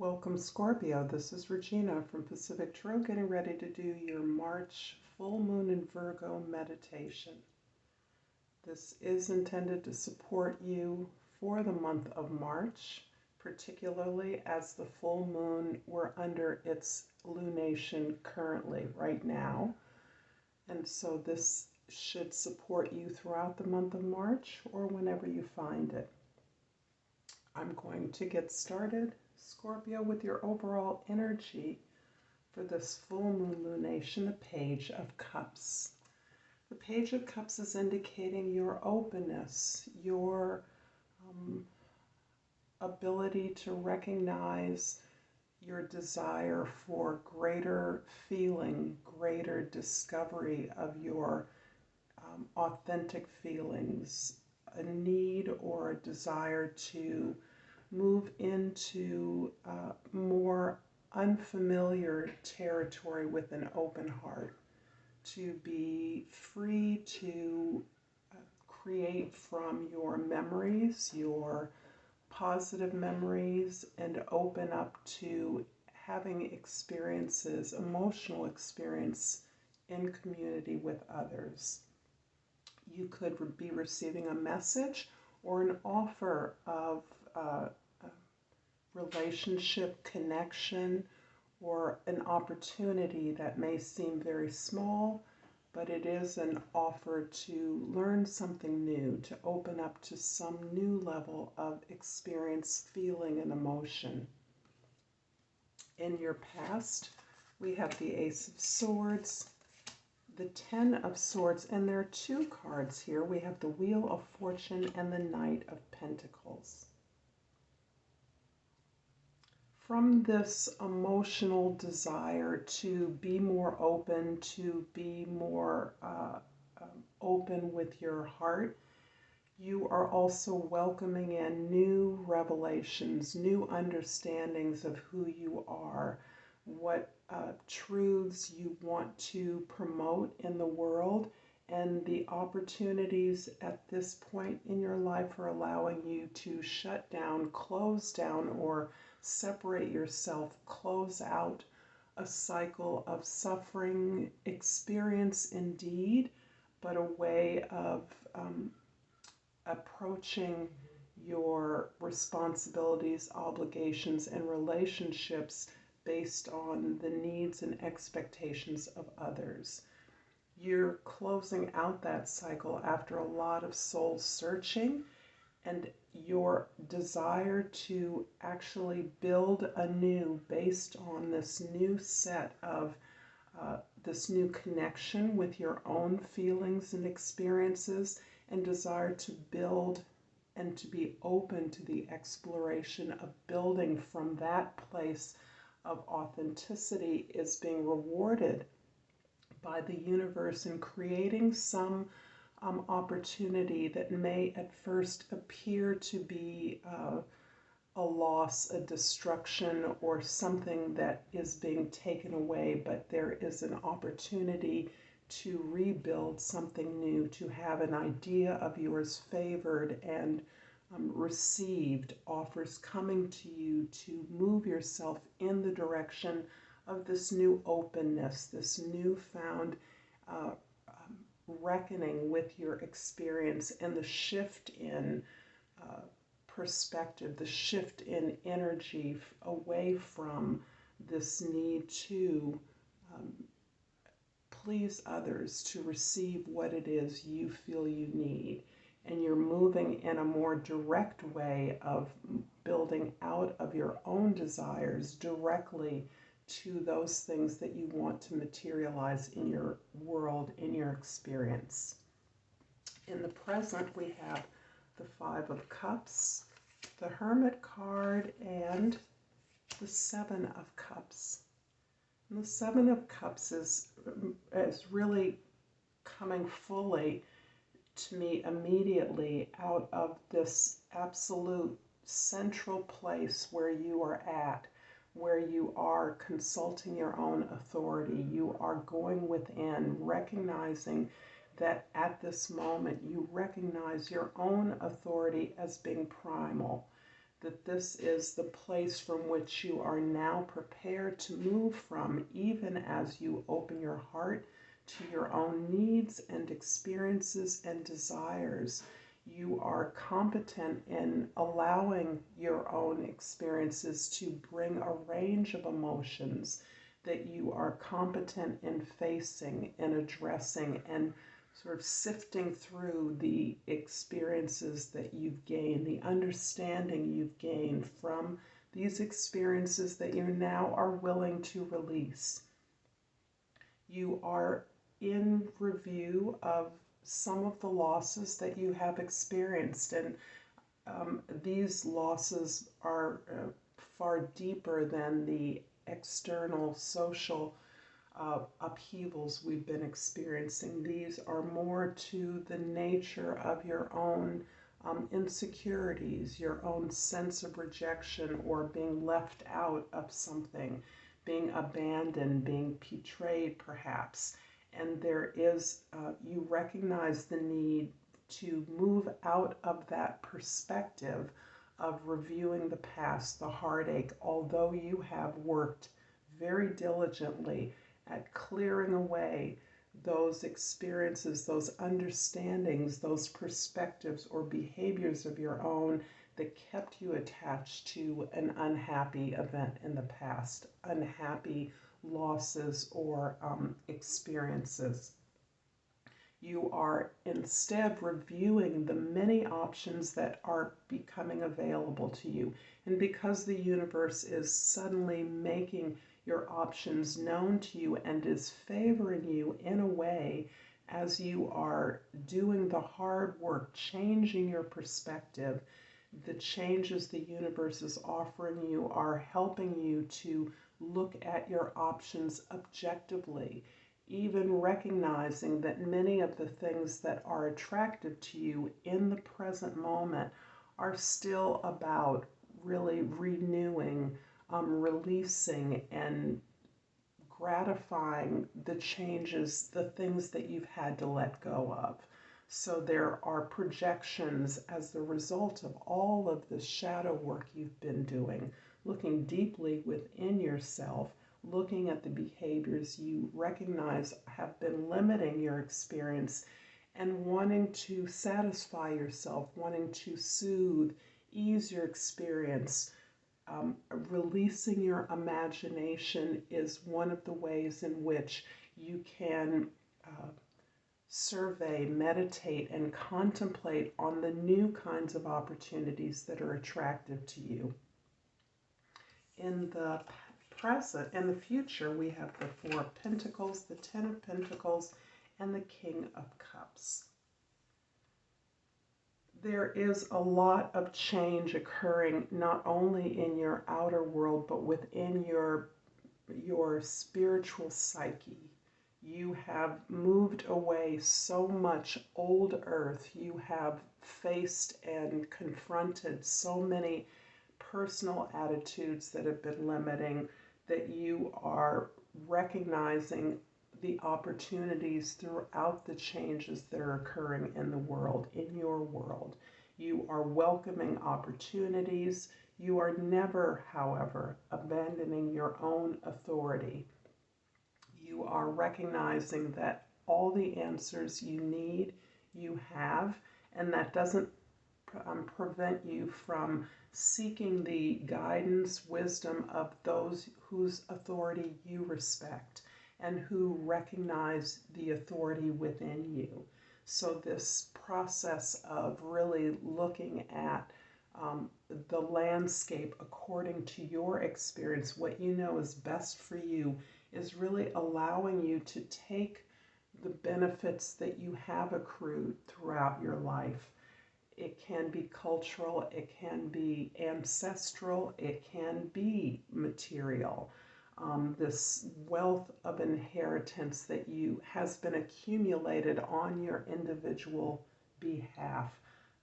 Welcome, Scorpio. This is Regina from Pacific Tarot, getting ready to do your March full moon in Virgo meditation. This is intended to support you for the month of March, particularly as the full moon, we're under its lunation currently right now. And so this should support you throughout the month of March or whenever you find it. I'm going to get started, Scorpio, with your overall energy for this full moon lunation, the Page of Cups. The Page of Cups is indicating your openness, your ability to recognize your desire for greater feeling, greater discovery of your authentic feelings, a need or a desire to move into more unfamiliar territory with an open heart, to be free to create from your memories, your positive memories, and open up to having experiences, emotional experience in community with others. You could be receiving a message or an offer of relationship connection or an opportunity that may seem very small, but it is an offer to learn something new, to open up to some new level of experience, feeling, and emotion. In your past, we have the Ace of Swords, the Ten of Swords, and there are two cards here. We have the Wheel of Fortune and the Knight of Pentacles. From this emotional desire to be more open, to be more open with your heart, you are also welcoming in new revelations, new understandings of who you are, what truths you want to promote in the world, and the opportunities at this point in your life are allowing you to shut down, close down, or separate yourself, close out a cycle of suffering, experience indeed, but a way of approaching your responsibilities, obligations, and relationships based on the needs and expectations of others. You're closing out that cycle after a lot of soul searching, and your desire to actually build anew based on this new set of this new connection with your own feelings and experiences, and desire to build and to be open to the exploration of building from that place of authenticity is being rewarded by the universe in creating some opportunity that may at first appear to be a loss, a destruction, or something that is being taken away, but there is an opportunity to rebuild something new, to have an idea of yours favored and received, offers coming to you to move yourself in the direction of this new openness, this newfound reckoning with your experience, and the shift in perspective, the shift in energy away from this need to please others, to receive what it is you feel you need. And you're moving in a more direct way of building out of your own desires directly to those things that you want to materialize in your world, in your experience. In the present, we have the Five of Cups, the Hermit card, and the Seven of Cups. And the Seven of Cups is really coming fully to me immediately out of this absolute central place where you are at, where you are consulting your own authority. You are going within, recognizing that at this moment you recognize your own authority as being primal, that this is the place from which you are now prepared to move from, even as you open your heart to your own needs and experiences and desires. You are competent in allowing your own experiences to bring a range of emotions that you are competent in facing and addressing and sort of sifting through the experiences that you've gained, the understanding you've gained from these experiences that you now are willing to release. You are in review of some of the losses that you have experienced, and these losses are far deeper than the external social upheavals we've been experiencing. These are more to the nature of your own insecurities, your own sense of rejection or being left out of something, being abandoned, being betrayed perhaps. And there is, you recognize the need to move out of that perspective of reviewing the past, the heartache, although you have worked very diligently at clearing away those experiences, those understandings, those perspectives or behaviors of your own that kept you attached to an unhappy event in the past, unhappy losses or experiences. You are instead reviewing the many options that are becoming available to you. And because the universe is suddenly making your options known to you and is favoring you in a way as you are doing the hard work, changing your perspective, the changes the universe is offering you are helping you to look at your options objectively, even recognizing that many of the things that are attractive to you in the present moment are still about really renewing, releasing, and gratifying the changes, the things that you've had to let go of. So there are projections as the result of all of the shadow work you've been doing, looking deeply within yourself, looking at the behaviors you recognize have been limiting your experience, and wanting to satisfy yourself, wanting to soothe, ease your experience. Releasing your imagination is one of the ways in which you can survey, meditate, and contemplate on the new kinds of opportunities that are attractive to you. In the present and the future, we have the Four of Pentacles, the Ten of Pentacles, and the King of Cups. There is a lot of change occurring not only in your outer world, but within your spiritual psyche. You have moved away so much old earth. You have faced and confronted so many personal attitudes that have been limiting, that you are recognizing the opportunities throughout the changes that are occurring in the world, in your world. You are welcoming opportunities. You are never, however, abandoning your own authority. You are recognizing that all the answers you need, you have, and that doesn't prevent you from seeking the guidance, wisdom of those whose authority you respect and who recognize the authority within you. So this process of really looking at the landscape according to your experience, what you know is best for you, is really allowing you to take the benefits that you have accrued throughout your life. It can be cultural, it can be ancestral, it can be material. This wealth of inheritance that has been accumulated on your individual behalf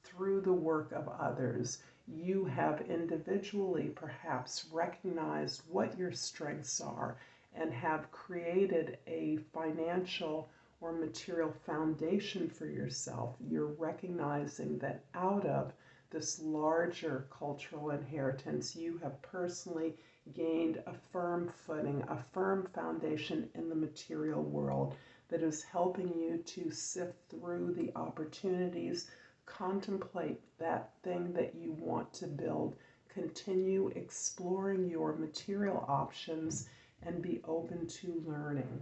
through the work of others. You have individually perhaps recognized what your strengths are and have created a financial or material foundation for yourself. You're recognizing that out of this larger cultural inheritance. You have personally gained a firm footing, a firm foundation in the material world that is helping you to sift through the opportunities, contemplate that thing that you want to build, continue exploring your material options, and be open to learning.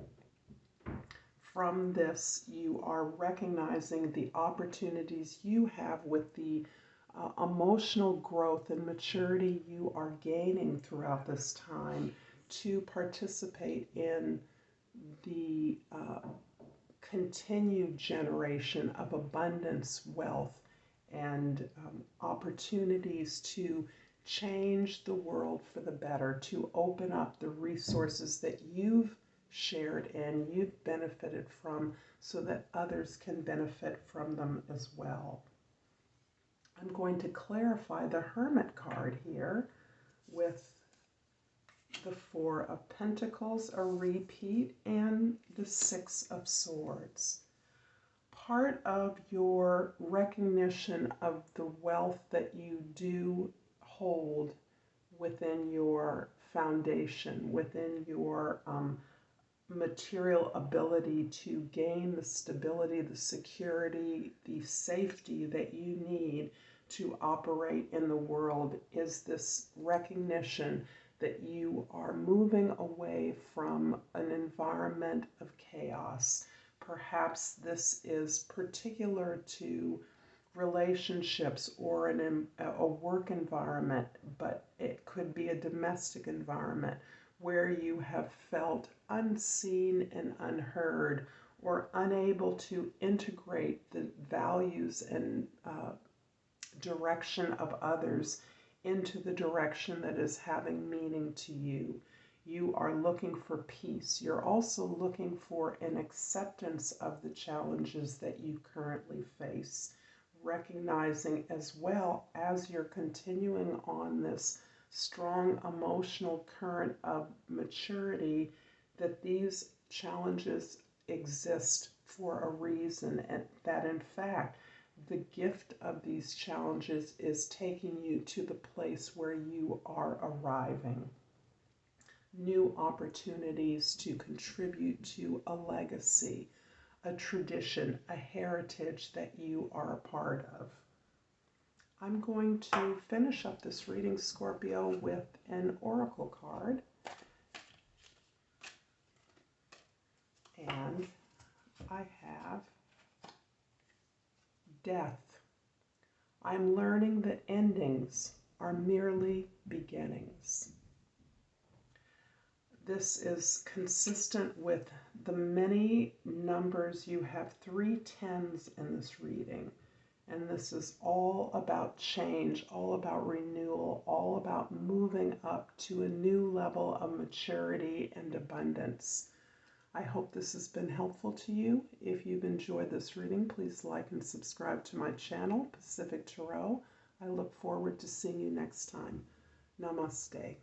From this, you are recognizing the opportunities you have with the emotional growth and maturity you are gaining throughout this time to participate in the continued generation of abundance, wealth, and opportunities to change the world for the better, to open up the resources that you've shared and you've benefited from so that others can benefit from them as well. I'm going to clarify the Hermit card here with the Four of Pentacles, a repeat, and the Six of Swords. Part of your recognition of the wealth that you do hold within your foundation, within your material ability to gain the stability, the security, the safety that you need to operate in the world, is this recognition that you are moving away from an environment of chaos. Perhaps this is particular to relationships or a work environment, but it could be a domestic environment where you have felt unseen and unheard, or unable to integrate the values and direction of others into the direction that is having meaning to you. You are looking for peace. You're also looking for an acceptance of the challenges that you currently face, recognizing as well as you're continuing on this strong emotional current of maturity that these challenges exist for a reason, and that in fact the gift of these challenges is taking you to the place where you are arriving. New opportunities to contribute to a legacy, a tradition, a heritage that you are a part of. I'm going to finish up this reading, Scorpio, with an oracle card. And I have Death. I'm learning that endings are merely beginnings. This is consistent with the many numbers. You have 3 10s in this reading. And this is all about change, all about renewal, all about moving up to a new level of maturity and abundance. I hope this has been helpful to you. If you've enjoyed this reading, please like and subscribe to my channel, Pacific Tarot. I look forward to seeing you next time. Namaste.